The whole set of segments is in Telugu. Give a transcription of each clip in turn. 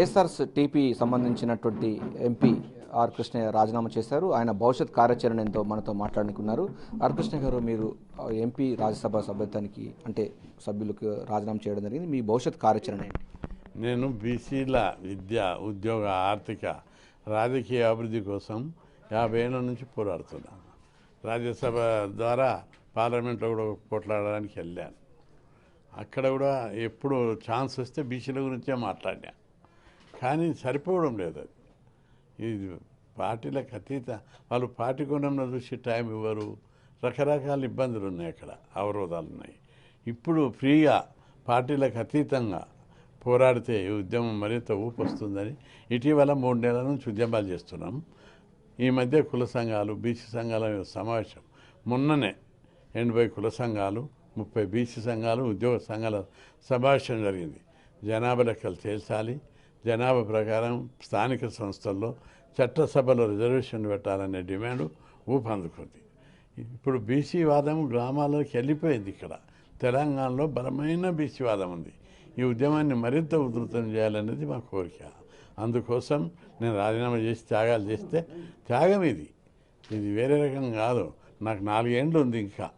వైఎస్ఆర్సీపీ సంబంధించినటువంటి ఎంపీ ఆర్ కృష్ణయ్య రాజీనామా చేశారు. ఆయన భవిష్యత్ కార్యాచరణ ఎంతో మనతో మాట్లాడుకున్నారు. ఆర్ కృష్ణయ్య గారు, మీరు ఎంపీ రాజ్యసభ సభ్యత్వానికి అంటే సభ్యులకు రాజీనామా చేయడం జరిగింది. మీ భవిష్యత్ కార్యాచరణ ఏంటి? నేను బీసీల విద్య, ఉద్యోగ, ఆర్థిక, రాజకీయ అభివృద్ధి కోసం 50 ఏళ్ళ నుంచి పోరాడుతున్నాను. రాజ్యసభ ద్వారా పార్లమెంట్లో కూడా పోట్లాడడానికి వెళ్ళాను. అక్కడ కూడా ఎప్పుడు ఛాన్స్ వస్తే బీసీల గురించే మాట్లాడా. కానీ సరిపోవడం లేదు. అది ఇది పార్టీలకు అతీత, వాళ్ళు పార్టీ కోణంలో చూసి టైం ఇవ్వరు. రకరకాల ఇబ్బందులు ఉన్నాయి, అక్కడ అవరోధాలు ఉన్నాయి. ఇప్పుడు ఫ్రీగా పార్టీలకు అతీతంగా పోరాడితే ఈ ఉద్యమం మరింత ఊపు వస్తుందని ఇటీవల 3 నెలల నుంచి ఉద్యమాలు చేస్తున్నాం. ఈ మధ్య కుల సంఘాలు, బీసీ సంఘాల సమావేశం, మొన్ననే 80 కుల సంఘాలు, 30 బీసీ సంఘాలు, ఉద్యోగ సంఘాల సమావేశం జరిగింది. జనాభా లెక్కలు తేల్చాలి, జనాభా ప్రకారం స్థానిక సంస్థల్లో చట్టసభలో రిజర్వేషన్ పెట్టాలనే డిమాండ్ ఊపందుకుంది. ఇప్పుడు బీసీ వాదం గ్రామాల్లోకి వెళ్ళిపోయింది. ఇక్కడ తెలంగాణలో బలమైన బీసీ వాదం ఉంది. ఈ ఉద్యమాన్ని మరింత ఉధృతం చేయాలనేది మా కోరిక. అందుకోసం నేను రాజీనామా చేసి త్యాగాలు చేస్తే త్యాగం ఇది వేరే రకం కాదు. నాకు 4 ఏళ్ళు ఉంది, ఇంకా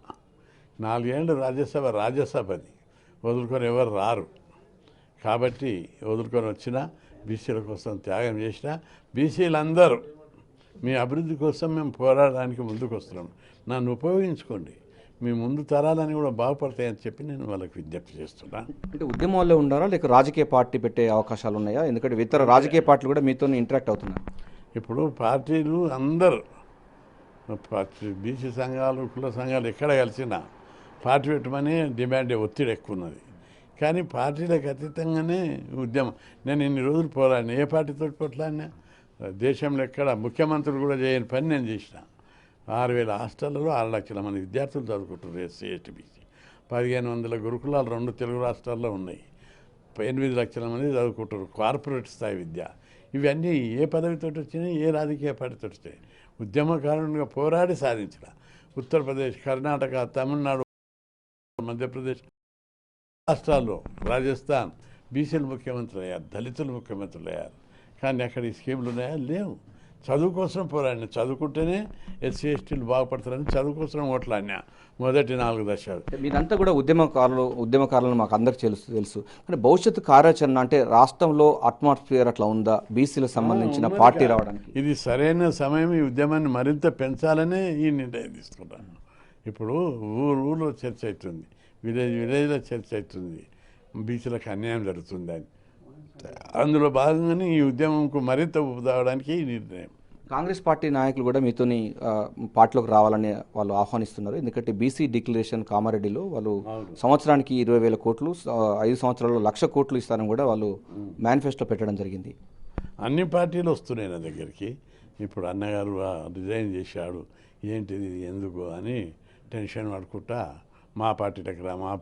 4 ఏళ్ళు రాజ్యసభది వదులుకొని ఎవరు రారు. కాబట్టి వదులుకొని వచ్చినా బీసీల కోసం త్యాగం చేసినా, బీసీలందరూ మీ అభివృద్ధి కోసం మేము పోరాడడానికి ముందుకు వస్తున్నాం. నన్ను ఉపయోగించుకోండి, మీ ముందు తరాలని కూడా బాగుపడతాయని చెప్పి నేను వాళ్ళకి విజ్ఞప్తి చేస్తున్నాను. అంటే ఉద్యమాల్లో ఉండారా, లేక రాజకీయ పార్టీ పెట్టే అవకాశాలు ఉన్నాయా? ఎందుకంటే ఇతర రాజకీయ పార్టీలు కూడా మీతో ఇంటరాక్ట్ అవుతున్నారు. ఇప్పుడు పార్టీలు అందరూ, బీసీ సంఘాలు, కుల సంఘాలు ఎక్కడ కలిసినా పార్టీ పెట్టమని డిమాండ్, ఒత్తిడి ఎక్కువ ఉన్నది. కానీ పార్టీలకు అతీతంగానే ఉద్యమం. నేను ఇన్ని రోజులు పోరాడినా, ఏ పార్టీతో పోట్లాడినా, దేశంలో ఎక్కడ ముఖ్యమంత్రులు కూడా చేయని పని నేను చేసిన. 6000 హాస్టళ్లలో 6 లక్షల మంది విద్యార్థులు చదువుకుంటారు. SC, ST, BC. 1500 గురుకులాలు 2 తెలుగు రాష్ట్రాల్లో ఉన్నాయి. 8 లక్షల మంది చదువుకుంటారు. కార్పొరేట్ స్థాయి విద్య. ఇవన్నీ ఏ పదవితో వచ్చినాయి, ఏ రాజకీయ పార్టీతో వచ్చినాయి? ఉద్యమకారునిగా పోరాడి సాధించిన. ఉత్తరప్రదేశ్, కర్ణాటక, తమిళనాడు, మధ్యప్రదేశ్ రాష్ట్రాల్లో, రాజస్థాన్ బీసీలు ముఖ్యమంత్రులు అయ్యారు, దళితులు ముఖ్యమంత్రులు అయ్యారు. కానీ అక్కడ ఈ స్కీములు ఉన్నాయా? లేవు. చదువు కోసం పోరాడినా, చదువుకుంటేనే ఎస్సీ, ఎస్టీలు బాగుపడతారని చదువు కోసం ఓట్లాడినా మొదటి 4 దశలు. మీరంతా కూడా ఉద్యమకారులను మాకు అందరికీ తెలుసు. అంటే భవిష్యత్తు కార్యాచరణ అంటే రాష్ట్రంలో అట్మాస్ఫియర్ అట్లా ఉందా బీసీలకు సంబంధించిన పార్టీ రావడానికి? ఇది సరైన సమయం. ఈ ఉద్యమాన్ని మరింత పెంచాలనే ఈ నిర్ణయం తీసుకుంటాను. ఇప్పుడు ఊళ్ళో చర్చ అవుతుంది, విలేజ్లో చర్చ అవుతుంది, బీసీలకు అన్యాయం జరుగుతుందని. అందులో భాగంగానే ఈ ఉద్యమంకు మరింత ఊపుదావడానికి ఈ నిర్ణయం. కాంగ్రెస్ పార్టీ నాయకులు కూడా మీతోని పార్టీలోకి రావాలని వాళ్ళు ఆహ్వానిస్తున్నారు. ఎందుకంటే బీసీ డిక్లరేషన్ కామారెడ్డిలో వాళ్ళు సంవత్సరానికి 20,000 కోట్లు, 5 సంవత్సరాల్లో 1,00,000 కోట్లు ఇస్తారని కూడా వాళ్ళు మేనిఫెస్టో పెట్టడం జరిగింది. అన్ని పార్టీలు వస్తున్నాయి నా దగ్గరికి. ఇప్పుడు అన్నగారు రిజైన్ చేశాడు, ఏంటిది ఎందుకు అని టెన్షన్ పడుకుంటా మా పార్టీలకు రా, మా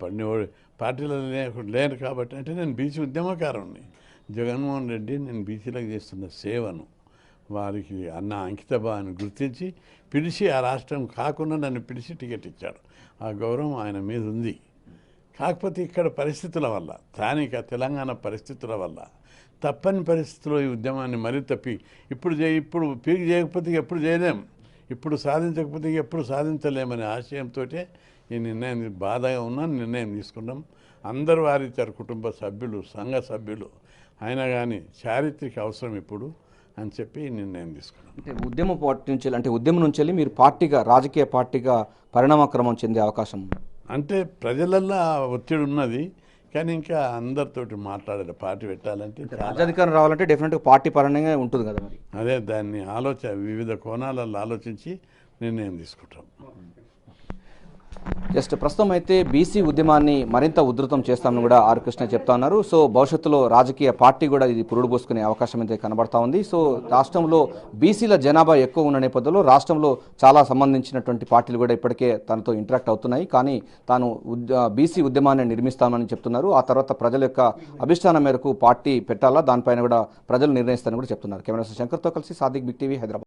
పార్టీలో లేరు కాబట్టి. అంటే నేను బీసీ ఉద్యమకారుణ్ణి. జగన్మోహన్ రెడ్డి నేను బీసీలకు చేస్తున్న సేవను, వారికి అన్న అంకితభావాన్ని గుర్తించి పిలిచి, ఆ రాష్ట్రం కాకుండా నన్ను పిలిచి టికెట్ ఇచ్చాడు. ఆ గౌరవం ఆయన మీద ఉంది. కాకపోతే ఇక్కడ పరిస్థితుల వల్ల, స్థానిక తెలంగాణ పరిస్థితుల వల్ల తప్పని పరిస్థితుల్లో ఈ ఉద్యమాన్ని మరింత ఇప్పుడు పీక్ చేయకపోతే ఎప్పుడు చేయలేం, ఇప్పుడు సాధించకపోతే ఎప్పుడు సాధించలేమనే ఆశయంతో ఈ నిర్ణయం, బాధగా ఉన్న నిర్ణయం తీసుకున్నాం. అందరూ వారిచ్చారు, కుటుంబ సభ్యులు, సంఘ సభ్యులు. అయినా కానీ చారిత్రక అవసరం ఇప్పుడు అని చెప్పి నిర్ణయం తీసుకున్నాం. అంటే ఉద్యమ పార్టీ నుంచి, అంటే ఉద్యమం నుంచి వెళ్ళి మీరు పార్టీగా, రాజకీయ పార్టీగా పరిణామక్రమం చెందే అవకాశం అంటే ప్రజలల్లో ఒత్తిడి ఉన్నది. కానీ ఇంకా అందరితోటి మాట్లాడాలి. పార్టీ పెట్టాలంటే, రాజ్యాధికారం రావాలంటే డెఫినెట్గా పార్టీ పరంగా ఉంటుంది కదా. మరి అదే దాన్ని వివిధ కోణాలలో ఆలోచించి నిర్ణయం తీసుకుంటాం. జస్ట్ ప్రస్తుతం అయితే బీసీ ఉద్యమాన్ని మరింత ఉధృతం చేస్తామని కూడా ఆర్ కృష్ణ చెప్తా ఉన్నారు. సో భవిష్యత్తులో రాజకీయ పార్టీ కూడా ఇది పురుడు పోసుకునే అవకాశం అయితే కనబడతా ఉంది. సో రాష్ట్రంలో బీసీల జనాభా ఎక్కువ ఉన్న నేపథ్యంలో రాష్ట్రంలో చాలా సంబంధించినటువంటి పార్టీలు కూడా ఇప్పటికే తనతో ఇంటరాక్ట్ అవుతున్నాయి. కానీ తాను బీసీ ఉద్యమాన్ని నిర్మిస్తామని చెప్తున్నారు. ఆ తర్వాత ప్రజల యొక్క అభిష్టానం మేరకు పార్టీ పెట్టాలా, దానిపైన కూడా ప్రజలు నిర్ణయిస్తారని కూడా చెప్తున్నారు. కెమెరా శంకర్తో కలిసి సాదిక్, బిగ్ టీవీ, హైదరాబాద్.